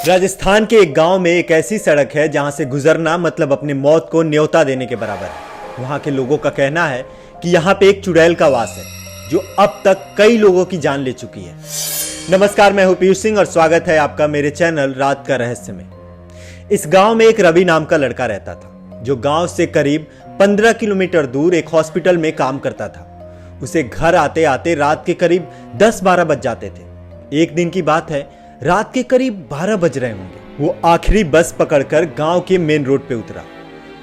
राजस्थान के एक गांव में एक ऐसी सड़क है जहां से गुजरना मतलब अपनी मौत को न्योता देने के बराबर है। वहां के लोगों का कहना है कि यहां पे एक चुड़ैल का वास है जो अब तक कई लोगों की जान ले चुकी है। नमस्कार, मैं हूं पीयूष सिंह और स्वागत है आपका मेरे चैनल रात का रहस्य में। इस गांव में एक रवि नाम का लड़का रहता था जो गांव से करीब 15 किलोमीटर दूर एक हॉस्पिटल में काम करता था। उसे घर आते आते रात के करीब 10-12 बज जाते थे। एक दिन की बात है, रात के करीब 12 बज रहे होंगे। वो आखिरी बस पकड़कर गांव के मेन रोड पे उतरा।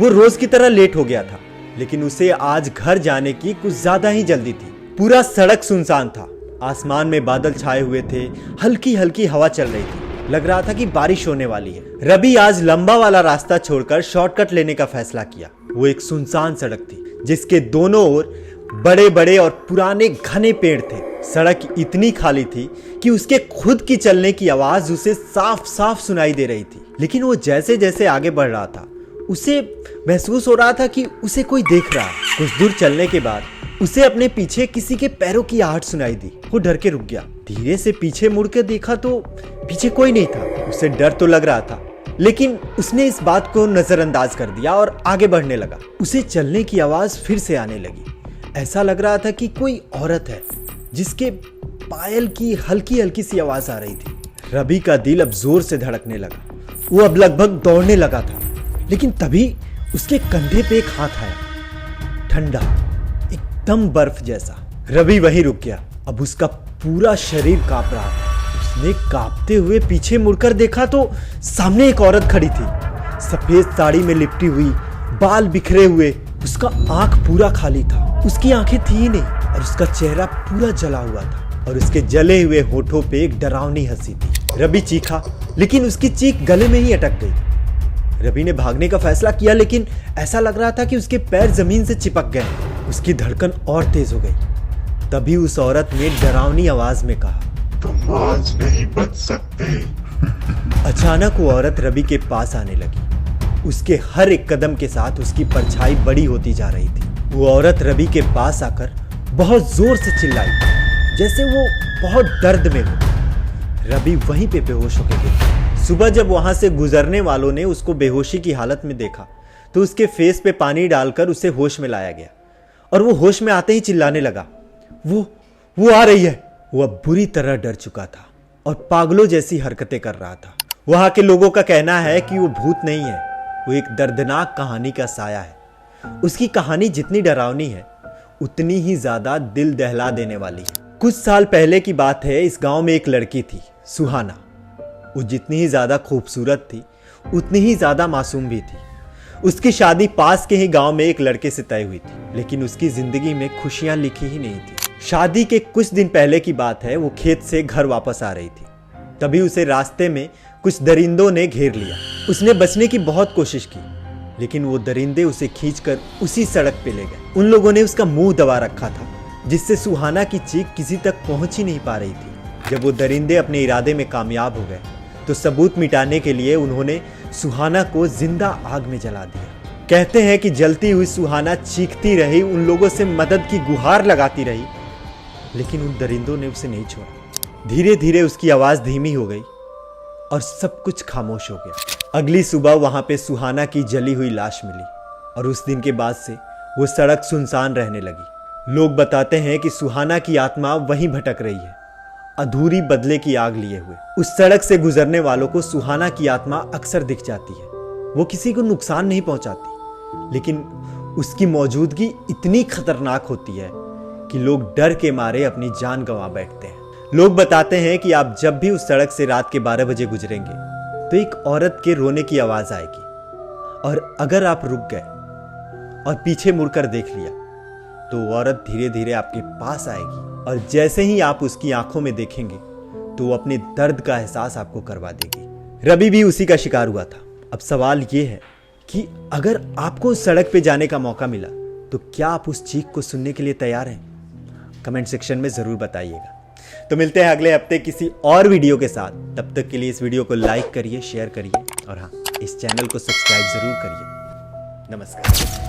वो रोज की तरह लेट हो गया था, लेकिन उसे आज घर जाने की कुछ ज्यादा ही जल्दी थी। पूरा सड़क सुनसान था, आसमान में बादल छाए हुए थे, हल्की हल्की हवा चल रही थी, लग रहा था कि बारिश होने वाली है। रवि आज लंबा वाला रास्ता छोड़कर शॉर्टकट लेने का फैसला किया। वो एक सुनसान सड़क थी जिसके दोनों ओर बड़े बड़े और पुराने घने पेड़ थे। सड़क इतनी खाली थी कि उसके खुद की चलने की आवाज उसे साफ साफ सुनाई दे रही थी। लेकिन वो जैसे जैसे आगे बढ़ रहा था उसे महसूस हो रहा था कि उसे कोई देख रहा है। कुछ दूर चलने के बाद उसे अपने पीछे किसी के पैरों की आहट सुनाई दी। वो डर के रुक गया। धीरे से पीछे मुड़ के देखा तो पीछे कोई नहीं था। उसे डर तो लग रहा था, लेकिन उसने इस बात को नजरअंदाज कर दिया और आगे बढ़ने लगा। उसे चलने की आवाज फिर से आने लगी। ऐसा लग रहा था कि कोई औरत है जिसके पायल की हल्की हल्की सी आवाज आ रही थी। रवि का दिल अब जोर से धड़कने लगा। वो अब लगभग दौड़ने लगा था, लेकिन तभी उसके कंधे पे एक हाथ आया, ठंडा, एकदम बर्फ जैसा। रवि वहीं रुक गया। अब उसका पूरा शरीर कांप रहा था। उसने कांपते हुए पीछे मुड़कर देखा तो सामने एक औरत खड़ी थी, सफेद साड़ी में लिपटी हुई, बाल बिखरे हुए। उसका आंख पूरा खाली था, उसकी आंखें थी ही नहीं और उसका चेहरा पूरा जला हुआ था और उसके जले हुए होठों पे एक डरावनी हंसी थी। रवि चीखा, लेकिन उसकी चीख गले में ही अटक गई। रवि ने भागने का फैसला किया, लेकिन ऐसा लग रहा था कि उसके पैर जमीन से चिपक गए। उसकी धड़कन और तेज हो गई। तभी उस औरत ने डरावनी आवाज में कहा, तुम आज नहीं बच सकते। अचानक वो औरत रवि के पास आने लगी। उसके हर एक कदम के साथ उसकी परछाई बड़ी होती जा रही थी। वो औरत रवि के पास आकर बहुत जोर से चिल्लाई, जैसे वो बहुत दर्द में हो। रवि वहीं पे बेहोश होकर गिरा। सुबह जब वहां से गुजरने वालों ने उसको बेहोशी की हालत में देखा तो उसके फेस पे पानी डालकर उसे होश में लाया गया और वो होश में आते ही चिल्लाने लगा, वो आ रही है। वो अब बुरी तरह डर चुका था और पागलों जैसी हरकतें कर रहा था। वहां के लोगों का कहना है कि वो भूत नहीं है, वो एक दर्दनाक कहानी का साया है। उसकी कहानी जितनी डरावनी है उतनी ही ज्यादा दिल दहला देने वाली है। कुछ साल पहले की बात है। इस गांव में एक लड़की थी, सुहाना। वो जितनी ही ज्यादा खूबसूरत थी उतनी ही ज्यादा मासूम भी थी। उसकी शादी पास के ही गांव में एक लड़के से तय हुई थी, लेकिन उसकी जिंदगी में खुशियां लिखी ही नहीं थी। शादी के कुछ दिन पहले की बात है। वो खेत से घर वापस आ रही थी, तभी उसे रास्ते में कुछ दरिंदों ने घेर लिया। उसने बचने की बहुत कोशिश की, लेकिन वो दरिंदे उसे खींचकर उसी सड़क पे ले गए। उन लोगों ने उसका मुंह दबा रखा था, जिससे सुहाना की चीख किसी तक पहुंच ही नहीं पा रही थी। जब वो दरिंदे अपने इरादे में कामयाब हो गए तो सबूत मिटाने के लिए उन्होंने सुहाना को जिंदा आग में जला दिया। कहते हैं कि जलती हुई सुहाना चीखती रही, उन लोगों से मदद की गुहार लगाती रही, लेकिन उन दरिंदों ने उसे नहीं छोड़ा। धीरे धीरे उसकी आवाज धीमी हो गई और सब कुछ खामोश हो गया। अगली सुबह वहां पे सुहाना की जली हुई लाश मिली और उस दिन के बाद से वो सड़क सुनसान रहने लगी। लोग बताते हैं कि सुहाना की आत्मा वहीं भटक रही है, अधूरी बदले की आग लिए हुए। उस सड़क से गुजरने वालों को सुहाना की आत्मा अक्सर दिख जाती है। वो किसी को नुकसान नहीं पहुंचाती, लेकिन उसकी मौजूदगी इतनी खतरनाक होती है कि लोग डर के मारे अपनी जान गंवा बैठते हैं। लोग बताते हैं कि आप जब भी उस सड़क से रात के 12 बजे गुजरेंगे तो एक औरत के रोने की आवाज आएगी, और अगर आप रुक गए और पीछे मुड़कर देख लिया तो वो औरत धीरे धीरे आपके पास आएगी और जैसे ही आप उसकी आंखों में देखेंगे तो वो अपने दर्द का एहसास आपको करवा देगी। रवि भी उसी का शिकार हुआ था। अब सवाल ये है कि अगर आपको उस सड़क पे जाने का मौका मिला तो क्या आप उस चीख को सुनने के लिए तैयार हैं? कमेंट सेक्शन में जरूर बताइएगा। तो मिलते हैं अगले हफ्ते किसी और वीडियो के साथ। तब तक के लिए इस वीडियो को लाइक करिए, शेयर करिए और हाँ, इस चैनल को सब्सक्राइब जरूर करिए। नमस्कार।